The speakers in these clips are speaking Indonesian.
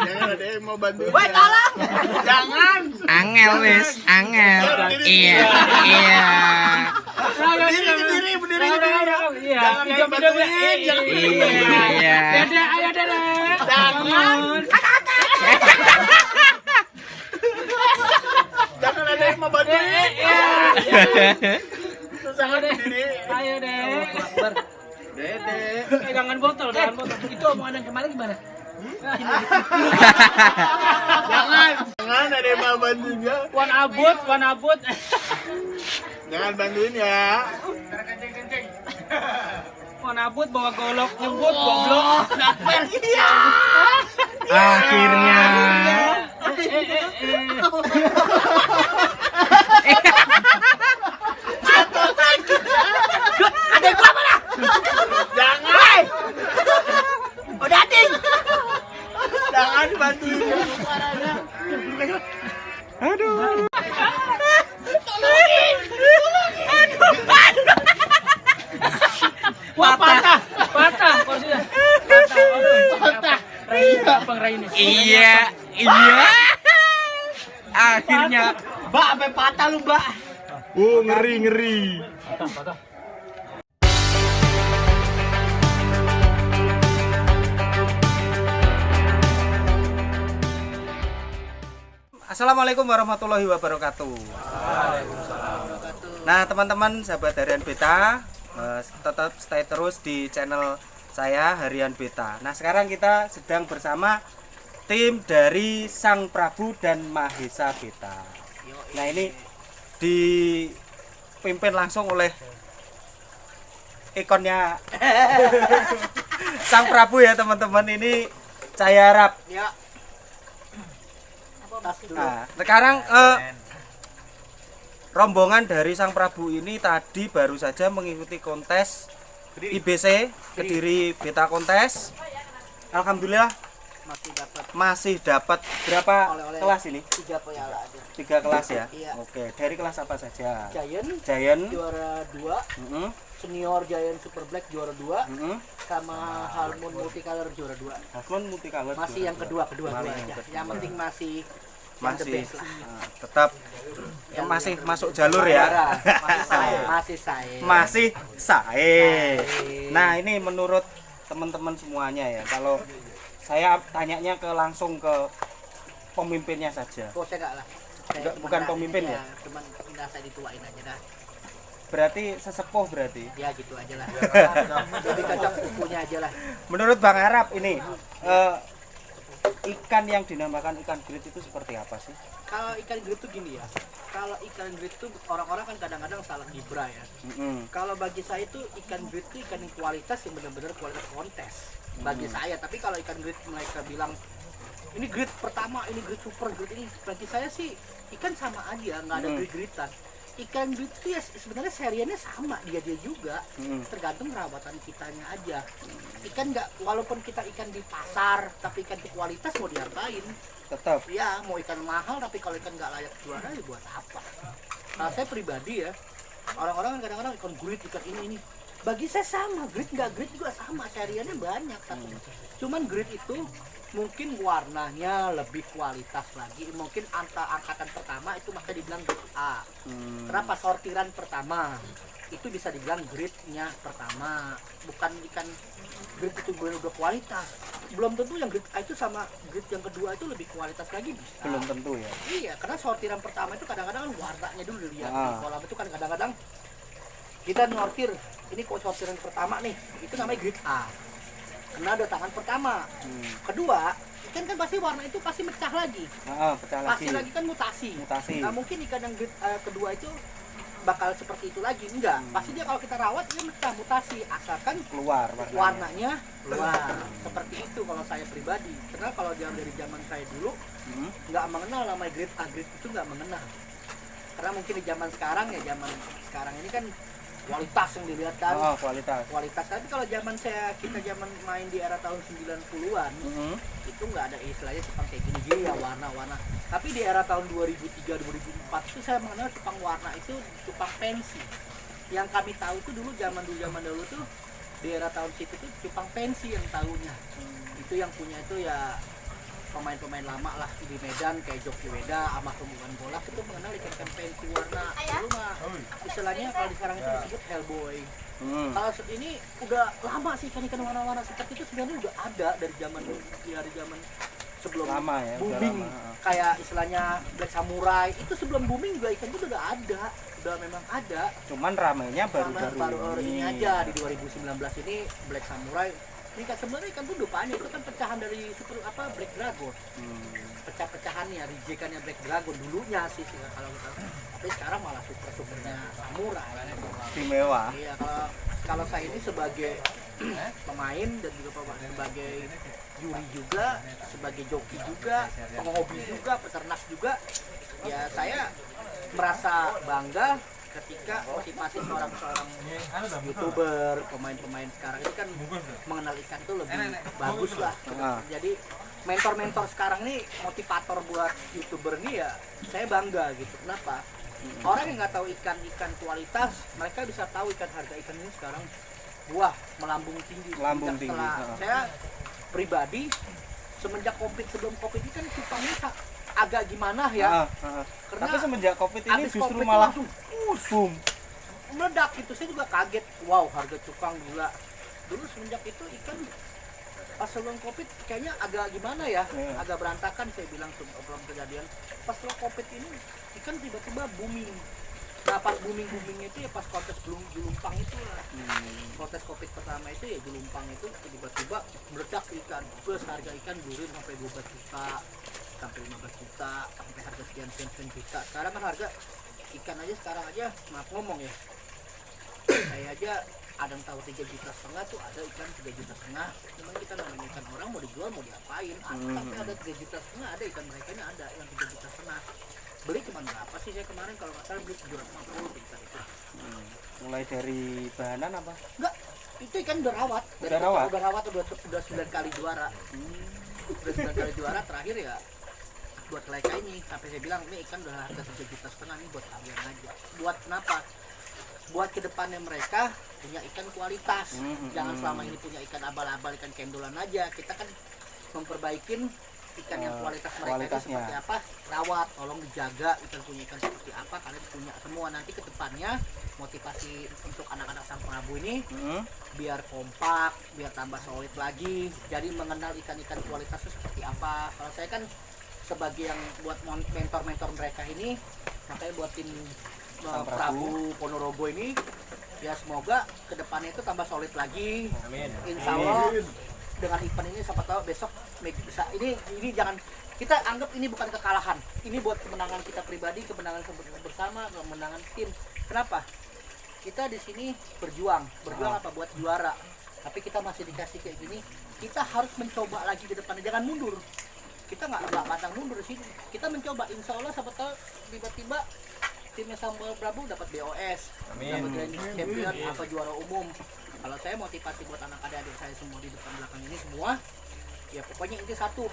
Jangan ada yang mau bantuin. Woi, tolong. Jangan. Angel wis, angel. Iya, iya. Berdiri. Iya. Jangan bisa bantuin. Jangan. Iya. Dede, ayo Dede. Jangan. Jangan ada yang mau bantuin. Jangan berdiri. Ayo Dede. Dede. Pegangan botol. Itu omongan yang kemarin gimana? Jangan ada yang mau bantuin ya. Wan abut. Jangan bantuin ya. Wan abut bawa golok nyebut goblok. Iya. Akhirnya. Ada gua mana? Jangan. Udah ting. Jangan bantuin ya. Aduh. Wah, patah kursinya. Patah. Bang Raini. Iya. Akhirnya. Mbak, sampai patah lu, Mbak. Ngeri. Patah. Assalamualaikum warahmatullahi wabarakatuh. Nah teman-teman sahabat Harian Beta, tetap stay terus di channel saya Harian Beta. Nah sekarang kita sedang bersama tim dari Sang Prabu dan Mahesa Beta. Nah ini dipimpin langsung oleh ikonnya Sang Prabu ya teman-teman, ini Cahaya Harap. Ya. Nah, sekarang rombongan dari Sang Prabu ini tadi baru saja mengikuti kontes IBC Kediri Beta Kontes. Alhamdulillah masih dapat berapa kelas ini? 3 piala ada. 3 kelas ya? Iya. Oke, dari kelas apa saja? Giant juara 2, Mm-mm. Senior Giant Super Black juara 2, Mm-mm. sama Halmoon Multicolor juara 2. Halmoon Multicolor Masih juara yang kedua Malah aja. yang kedua. Yang penting masih the Masih best lah. tetap masih masuk jalur ya. Masih saya. Masih sae. Nah, ini menurut teman-teman semuanya ya. Kalau saya tanyanya langsung ke pemimpinnya saja. Oh, saya enggak lah. Enggak, bukan pemimpin ya? Cuman saya dituain aja dah. Berarti sesepuh berarti. Ya gitu aja lah. Lebih cocok kukunya aja lah. Menurut Bang Harap ini ikan yang dinamakan ikan grit itu seperti apa sih? Kalau ikan grit tuh gini ya. Kalau ikan grit tuh orang-orang kan kadang-kadang salah gibra ya. Kalau bagi saya itu ikan grit itu ikan yang kualitas yang benar-benar kualitas kontes. Bagi saya, tapi kalau ikan grit mereka bilang ini grit pertama, ini grit super, grit ini, bagi saya sih ikan sama aja, nggak ada grit-gritan. Ikan grit itu ya sebenarnya seriannya sama dia juga, tergantung perawatan kitanya aja. Ikan nggak, walaupun kita ikan di pasar, tapi ikan di kualitas mau diapain? Tetap. Ya mau ikan mahal, tapi kalau ikan nggak layak juara ya buat apa? Nah, saya pribadi ya, orang-orang kan kadang-kadang ikan grit, ikan ini. Bagi saya sama, grit nggak grit juga sama, seriannya banyak. Cuman grit itu mungkin warnanya lebih kualitas lagi, mungkin angkatan pertama itu masih dibilang grit A. Kenapa? Sortiran pertama itu bisa dibilang gritnya pertama, bukan ikan grit itu udah kualitas. Belum tentu yang grit A itu sama grit yang kedua itu lebih kualitas lagi bisa. Belum tentu ya. Iya, karena sortiran pertama itu kadang-kadang warnanya dulu dilihat di kolam itu kan kadang-kadang kita sortir, ini kok sortiran pertama nih, itu namanya grit A. Karena ada tangan pertama. Kedua, ikan kan pasti warna itu pasti mecah lagi. Pecah Pasti lagi kan mutasi. Nah, mungkin ikan yang grid kedua itu bakal seperti itu lagi. Enggak, pasti dia kalau kita rawat dia mecah mutasi, asalkan keluar warnanya keluar. Seperti itu kalau saya pribadi. Karena kalau dari zaman saya dulu nggak mengenal namanya grid A, grid itu nggak mengenal. Karena mungkin di zaman sekarang ini kan kualitas yang dilihat kan. Kualitas. Tapi kalau kita zaman main di era tahun 90-an, itu nggak ada istilahnya cupang kayak gini ya, warna-warna. Tapi di era tahun 2003 2004 itu saya mengenal cupang warna itu cupang pensi. Yang kami tahu tuh dulu zaman dulu tuh di era tahun situ tuh cupang pensi yang tahunya. Itu yang punya itu ya pemain-pemain lama lah di Medan kayak Joki Weda sama Hubungan Bola itu mengenal ikan fancy warna dulu mah istilahnya kalau di sekarang itu disebut Hellboy. Kalau ini udah lama sih ikan-ikan warna-warna seperti itu sebenarnya udah ada dari zaman sebelum lama ya, booming kayak istilahnya Black Samurai itu sebelum booming juga ikan itu udah ada, udah memang ada. Cuman ramainya baru ini aja di 2019 ini Black Samurai. Ini kan sebenarnya ikan itu banyak, itu kan pecahan dari Black Dragon. Pecah-pecahannya, rijekannya Black Dragon dulunya sih kalau kita. Tapi sekarang malah super-supernya Samurai. Istimewa. Iya, kalau saya ini sebagai pemain dan juga sebagai juri juga, sebagai joki juga, penghobi juga, peternak juga, ya saya merasa bangga ketika motivasi seorang YouTuber, pemain-pemain sekarang ini kan mengenal ikan itu lebih bagus lah. Jadi mentor-mentor sekarang ini motivator buat YouTuber ini ya saya bangga gitu. Kenapa? Orang yang nggak tahu ikan kualitas, mereka bisa tahu harga ikan ini sekarang melambung tinggi. Saya pribadi semenjak sebelum COVID ini kan cupangnya agak gimana ya. Karena tapi semenjak COVID ini justru malah boom meledak gitu. Saya juga kaget, wow harga cupang gila. Dulu semenjak itu ikan pas sebelum COVID kayaknya agak gimana ya, agak berantakan saya bilang sebelum kejadian. Pas setelah COVID ini ikan tiba-tiba booming. Nah pas boomingnya itu ya pas kontes Julumpang itu lah. Kontes COVID pertama itu ya Julumpang itu tiba-tiba meledak ikan. Terus harga ikan turun sampai 12 juta, sampai 15 juta, sampai harga sekian juta. Sekarang kan harga ikan aja sekarang aja maaf ngomong ya. Saya aja ada yang tahu 3,5 juta tuh, ada ikan 3,5 juta. Cuman kita namanya ikan orang mau dijual mau diapain? Sampai ada 3,5 juta, ada ikan mereka ini ada yang 3,5 juta. Beli cuma berapa sih saya kemarin kalau nggak salah beli 750 ikan itu. Mulai dari bahanan apa? Enggak, itu ikan udah rawat. Udah 9 kali juara. Udah 9 kali juara terakhir ya buat Leka ini sampai saya bilang ini ikan udah harga 3,5 juta nih buat kalian aja. Buat kenapa? Buat kedepannya mereka punya ikan kualitas. Jangan selama ini punya ikan abal-abal, ikan kendolan aja. Kita kan memperbaikin ikan yang kualitas mereka itu seperti apa, rawat, tolong dijaga ikan punya ikan seperti apa, kalian punya semua. Nanti ke depannya motivasi untuk anak-anak Sang Prabu ini biar kompak, biar tambah solid lagi, jadi mengenal ikan-ikan kualitasnya seperti apa. Kalau saya kan sebagai yang buat mentor-mentor mereka ini, makanya buat tim Prabu Ponorogo ini ya semoga ke depannya itu tambah solid lagi. Amin. Insya Allah dengan event ini siapa tahu besok bisa ini jangan kita anggap ini bukan kekalahan, ini buat kemenangan kita pribadi, kemenangan bersama, kemenangan tim. Kenapa kita di sini berjuang apa buat juara, tapi kita masih dikasih kayak gini, kita harus mencoba lagi ke depannya, jangan mundur. Kita nggak pantang mundur di sini, kita mencoba. Insya Allah siapa tahu tiba-tiba timnya Sang Prabu dapat BOS, dapat Grand Champion, apa juara umum. Kalau saya motivasi buat anak adik saya semua di depan belakang ini semua, ya pokoknya inti satu,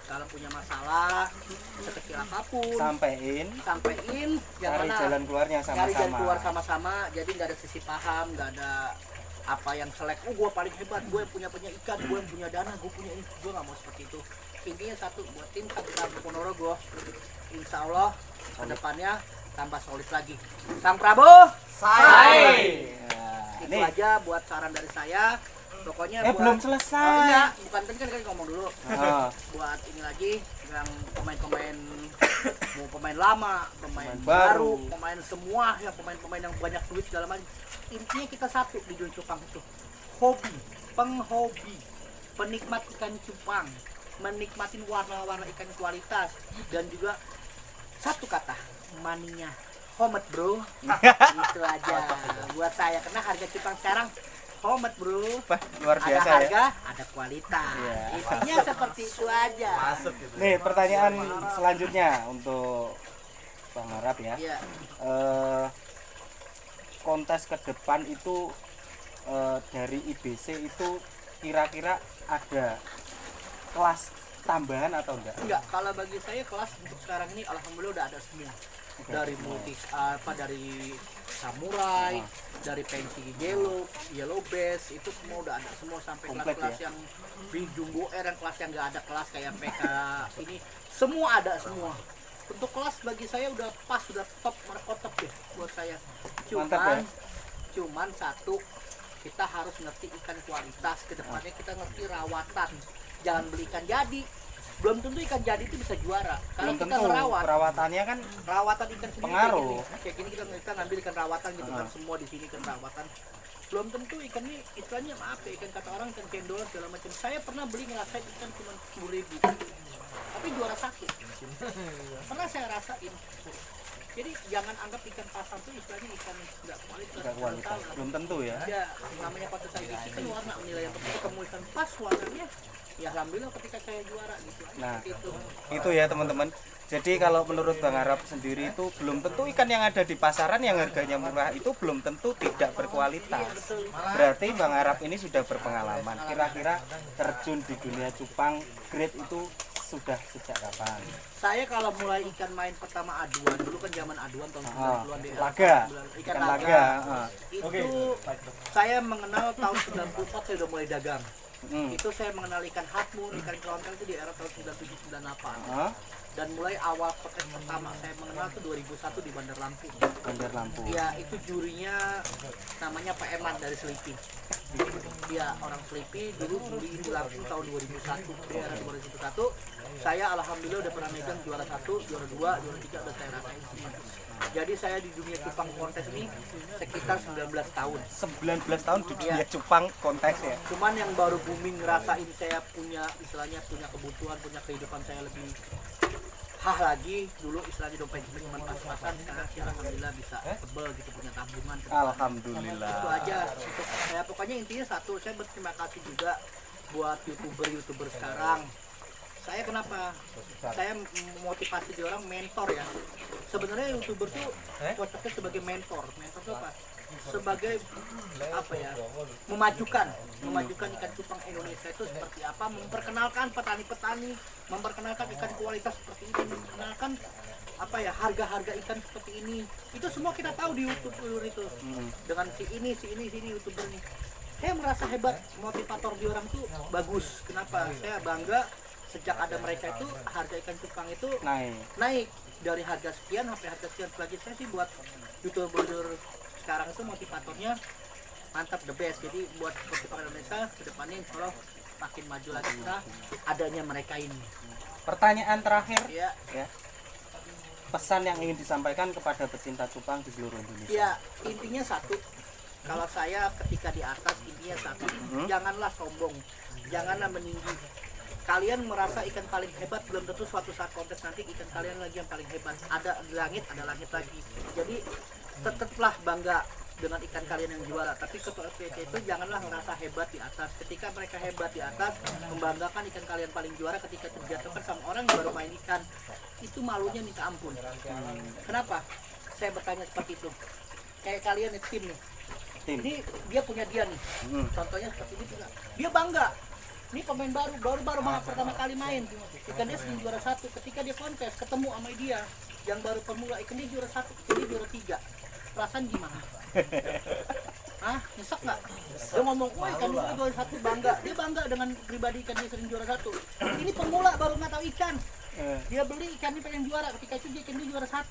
kalau punya masalah sekecil apapun sampein cari jalan keluarnya sama-sama. Jadi nggak ada sisi paham, nggak ada apa yang selek, gue paling hebat, gue punya ikan, gue yang punya dana, gue punya ini. Gue nggak mau seperti itu. Intinya satu, buat tim Sang Prabu Ponorogo, insya Allah kedepannya tambah solid lagi. Sang Prabu Sai. Itu aja buat saran dari saya. Pokoknya belum selesai. Bukan kan ngomong dulu. Buat ini lagi yang pemain-pemain mau pemain lama, pemain baru, pemain semua ya, pemain-pemain yang banyak duit segala macam. Intinya kita satu di dunia cupang itu. Penghobi, penikmat ikan cupang, menikmatin warna-warna ikan kualitas, dan juga satu kata, maninya. Homet bro, itu aja buat saya, karena harga cupang sekarang homet bro, luar biasa, ada harga, ya? ada kualitas, intinya seperti itu aja. Nih pertanyaan selanjutnya untuk Bang Arab ya. Kontes ke depan itu dari IBC itu kira-kira ada kelas tambahan atau enggak? Kalau bagi saya kelas untuk sekarang ini alhamdulillah udah ada semua. Dari multi dari samurai, dari pensi yellow base, itu semua udah ada semua sampai Komplit kelas-kelas ya? yang di jumbo yang kelas yang nggak ada kelas kayak PK ini semua ada semua. Untuk kelas bagi saya udah pas, sudah top, markotop deh buat saya. Mantap, ya? Cuman satu, kita harus ngerti ikan kualitas, kedepannya kita ngerti rawatan, jangan beli ikan jadi. Belum tentu ikan jadi itu bisa juara kalau Belum kita tentu, merawat. perawatannya kan Rawatan ikan sendiri pengaruh. kayak gini kita ngambil ikan rawatan gitu kan, semua di sini ikan rawatan. Belum tentu ikan ini istilahnya maaf ya, ikan kata orang ikan cendol segala macam. Saya pernah beli ngerasain ikan cuma 10.000 tapi juara 1 pernah saya rasain. Jadi jangan anggap ikan pasar tuh istilahnya ikan nggak kualitas. Nggak kualitas, belum tentu ya. Ya, namanya patut saya kan warna nilai yang penting ketemu ikan pas warnanya. Ya alhamdulillah ketika saya juara gitu. Nah, Itu. itu ya teman-teman. Jadi kalau menurut Bang Arap sendiri itu belum tentu ikan yang ada di pasaran yang harganya murah itu belum tentu tidak berkualitas. Berarti Bang Arap ini sudah berpengalaman. Kira-kira terjun di dunia cupang grade itu sudah sejak kapan? Saya kalau mulai ikan main pertama aduan, dulu kan zaman aduan tahun 90-an deh. Laga. Ikan Ikan laga. laga. Itu saya mengenal tahun 94 saya udah mulai dagang. Hmm. Itu saya mengenal ikan hatmun, ikan kelontel itu di era tahun 97 98. Hah? Dan mulai awal podcast pertama saya mengenal tuh 2001 di Bandar Lampung. Bandar Lampung. Ya itu jurinya namanya Pak Eman dari Selipi. Dia orang Selipi, dulu juri di Lampung tahun 2001. Di era 2001 saya alhamdulillah udah pernah megang juara 1, juara 2, juara 3 udah saya rasain semua. Jadi saya di dunia cupang kontes ini sekitar 19 tahun. 19 tahun di dunia cupang kontes ya. Cuman yang baru booming ngerasain saya punya istilahnya punya kebutuhan, punya kehidupan saya lebih lagi dulu istilahnya dompet cuma pas-pasan, sekarang sih alhamdulillah bisa tebel gitu, punya tabungan. Alhamdulillah. Itu aja untuk saya, pokoknya intinya satu, saya berterima kasih juga buat youtuber sekarang. Saya kenapa saya memotivasi dia orang mentor ya. Sebenarnya youtuber tuh cocoknya sebagai mentor tuh apa, sebagai apa ya, memajukan ikan cupang Indonesia itu seperti apa, memperkenalkan petani-petani, memperkenalkan ikan kualitas seperti ini, memperkenalkan apa ya, harga-harga ikan seperti ini. Itu semua kita tahu di YouTube dulu itu. Dengan si ini youtuber nih, saya merasa hebat, motivator di orang tuh bagus. Kenapa? Saya bangga sejak ada mereka itu harga ikan cupang itu naik dari harga sekian sampai harga sekian. Lagi saya sih buat youtuber sekarang itu motivatornya mantap, the best. Jadi buat cupang Indonesia kedepannya insya Allah makin maju lagi kita adanya mereka ini. Pertanyaan terakhir Ya, pesan yang ingin disampaikan kepada pecinta cupang di seluruh Indonesia. ya intinya satu, kalau saya ketika di atas intinya satu, janganlah sombong, janganlah meninggi. Kalian merasa ikan paling hebat, belum tentu suatu saat kontes nanti ikan kalian lagi yang paling hebat. Ada di langit, ada langit lagi. Jadi tetaplah bangga dengan ikan kalian yang juara. Tapi ketua FPC itu janganlah merasa hebat di atas. Ketika mereka hebat di atas, membanggakan ikan kalian paling juara, ketika terjatuhkan sama orang yang baru main ikan, itu malunya minta ampun. Kenapa? Saya bertanya seperti itu. Kayak kalian nih, tim nih. Ini dia punya dia nih. Contohnya seperti ini juga. Dia bangga. Ini pemain baru pertama kali main. Ikan dia sering juara 1. Ketika dia kontes ketemu sama dia yang baru pemula, ikan dia juara 1, ikan dia juara 3. Perasaan gimana? Hah? Nyesek nggak? Dia ngomong, wah ikan dia juara 1, bangga. Dia bangga dengan pribadi ikan dia sering juara 1. Ini pemula baru nggak tahu ikan. Dia beli ikan ini pengen juara, ketika itu dia ikan dia juara 1.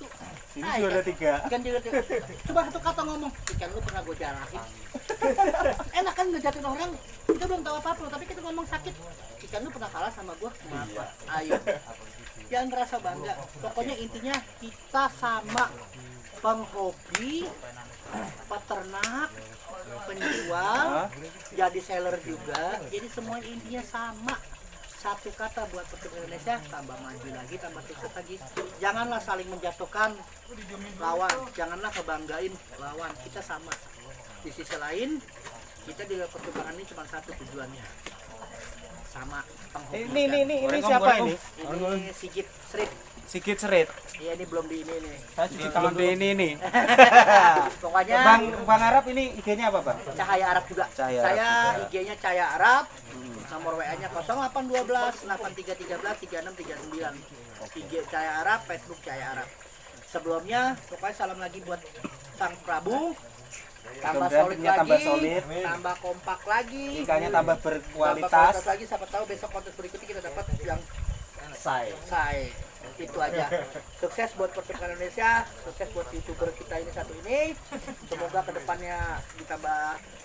Ini juara 3. Ikan juara 3. Coba satu kata ngomong, ikan lu pernah gue jarahin. Enak kan ngejatin orang, kita belum tahu apa-apa, tapi kita ngomong sakit. Ikan lu pernah kalah sama gue, kenapa? Ayo, jangan merasa bangga. Pokoknya intinya kita sama, penghobi, peternak, penjual, jadi seller juga. Jadi semuanya intinya sama. Satu kata buat peternak Indonesia, tambah maju lagi, tambah sukses lagi. Janganlah saling menjatuhkan lawan, janganlah kebanggain lawan. Kita sama. Di sisi lain, kita di pertukaran ini cuma satu tujuannya, sama penghobi. Ini siapa ini? Ini Sigit Serit. Sigit Serit. Iya, ini belum di ini nih. Belum di ini nih. Pokoknya Bang Arap ini IG-nya apa, Bang? Cahaya Arab juga. Cahaya Saya Arab juga. IG-nya Cahaya Arab. Nomor WA-nya 0812 8313 3639. IG Cahaya Arab, Facebook Cahaya Arab. Sebelumnya, pokoknya salam lagi buat Sang Prabu. Tambah Mudah-mudahan solid timnya lagi, tambah solid. tambah kompak lagi, Ikannya tambah tambah berkualitas. kualitas lagi. Siapa tahu besok kontes berikutnya kita dapat yang Say. itu aja. Sukses buat pertukaran Indonesia, sukses buat youtuber kita ini satu ini. Semoga kedepannya ditambah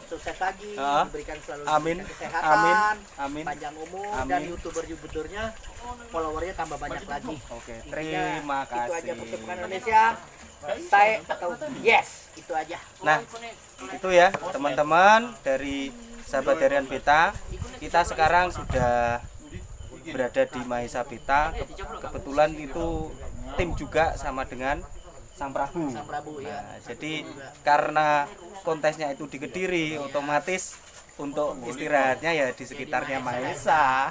sukses lagi, diberikan selalu Amin. kesehatan, Amin. panjang umur, Amin. dan youtubernya followernya tambah banyak lagi. Oke, Intinya, terima Itu aja kasih. pertukaran Indonesia. Saya atau yes, itu aja. Nah, itu ya teman-teman dari sahabat harian Beta. Kita sekarang sudah berada di Mahesa Beta. Kebetulan itu tim juga sama dengan Sang Prabu. Sang Prabu ya. Nah, jadi karena kontesnya itu di Kediri, otomatis untuk istirahatnya ya di sekitarnya Mahesa.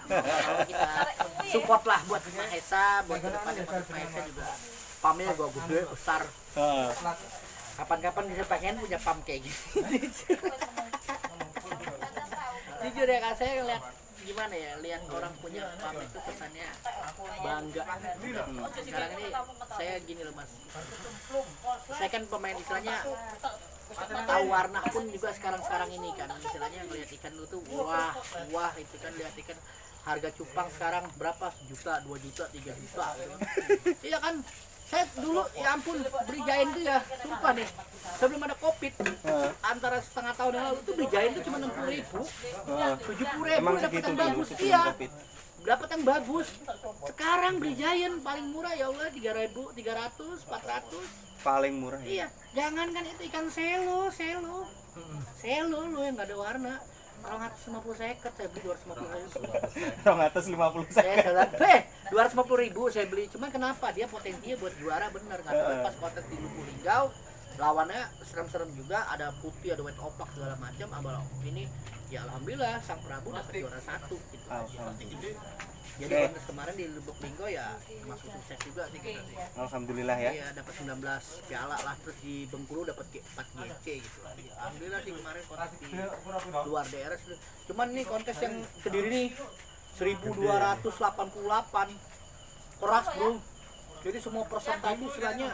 Kita support lah buat Mahesa, buat kedepannya Mahesa juga. Pamnya gua gede besar. Kapan-kapan bisa pengen punya pam kayak gini. Jujur ya kak, saya ngeliat gimana ya, lihat orang punya pam itu kesannya bangga. Sekarang ini saya gini loh mas, saya kan pemain istilahnya tahu warna pun juga sekarang ini kan, istilahnya ngeliat ikan itu tuh wah itu kan, lihat ikan harga cupang sekarang berapa, 1 juta, 2 juta, 3 juta gitu. Iya kan, saya dulu ya ampun beli Giant itu ya, sumpah nih, sebelum ada Covid antara setengah tahun yang lalu tuh beli Giant itu cuma 60.000, 70.000 Emang dapat segitu yang dulu bagus. sebelum Iya, Covid. dapat yang bagus. Sekarang beli Giant paling murah ya Allah 3.000, 300, 400. Paling murah ya. Iya, jangan kan itu ikan selo lo yang nggak ada warna. 250 seket saya beli 250.000. 250 Saya 250.000 saya beli. Cuman kenapa dia potensinya buat juara bener, nggak tahu pas kontes di Lubuk Linggau lawannya serem-serem juga, ada putih, ada white opak segala macam. Abang ini ya alhamdulillah Sang Prabu dapat juara 1 gitu. Jadi kontes kemarin di Lubuk Linggau ya masuk sukses juga sih kita sih. Alhamdulillah ya. Iya, dapat 19 piala lah, terus di Bengkulu dapat 4 GC gitu. Alhamdulillah sih kemarin kontes di luar daerah. Cuman nih kontes yang Kediri nih 1288 keras bro. Jadi semua peserta itu istilahnya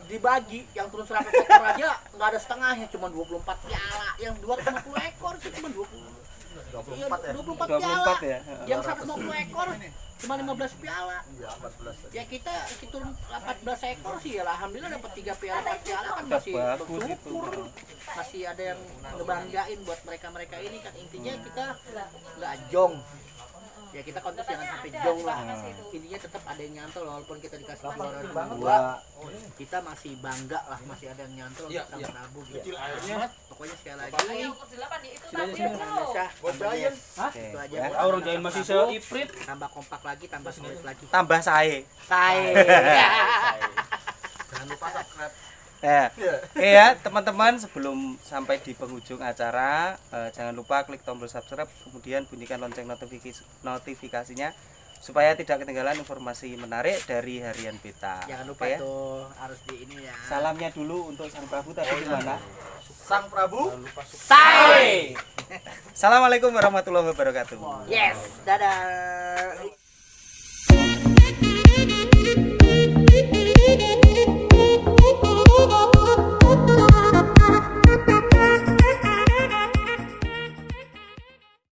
dibagi, yang turun 100 ekor aja nggak ada setengahnya, cuma 24 piala. Yang 250 ekor sih cuma 24 piala. Ya. Yang 150 ekor cuma 15 piala. Ya kita turun 14 ekor sih ya alhamdulillah dapat 3 piala, 4 piala kan masih Bagus bersyukur. Masih ada yang ngebanggain buat mereka ini kan, intinya kita nggak jong. Ya kita kontes jangan sampai jong lah. Intinya tetap ada yang nyantol walaupun kita dikasih juara 2. Kita masih bangga lah, masih ada yang nyantol untuk Sang Prabu gitu. Pokoknya sekali lagi Indonesia itu aja. Orang Giant masih seiprit. Tambah kompak lagi, tambah solid lagi. Tambah sae. Jangan lupa subscribe. Ya. Oke ya teman-teman, sebelum sampai di penghujung acara jangan lupa klik tombol subscribe, kemudian bunyikan lonceng notifikasinya supaya tidak ketinggalan informasi menarik dari Harian Beta. Jangan lupa ya. tuh harus di ini ya. Salamnya dulu untuk Sang Prabu tadi gimana? Sang Prabu. Say. Assalamualaikum warahmatullahi wabarakatuh. Yes, dadah.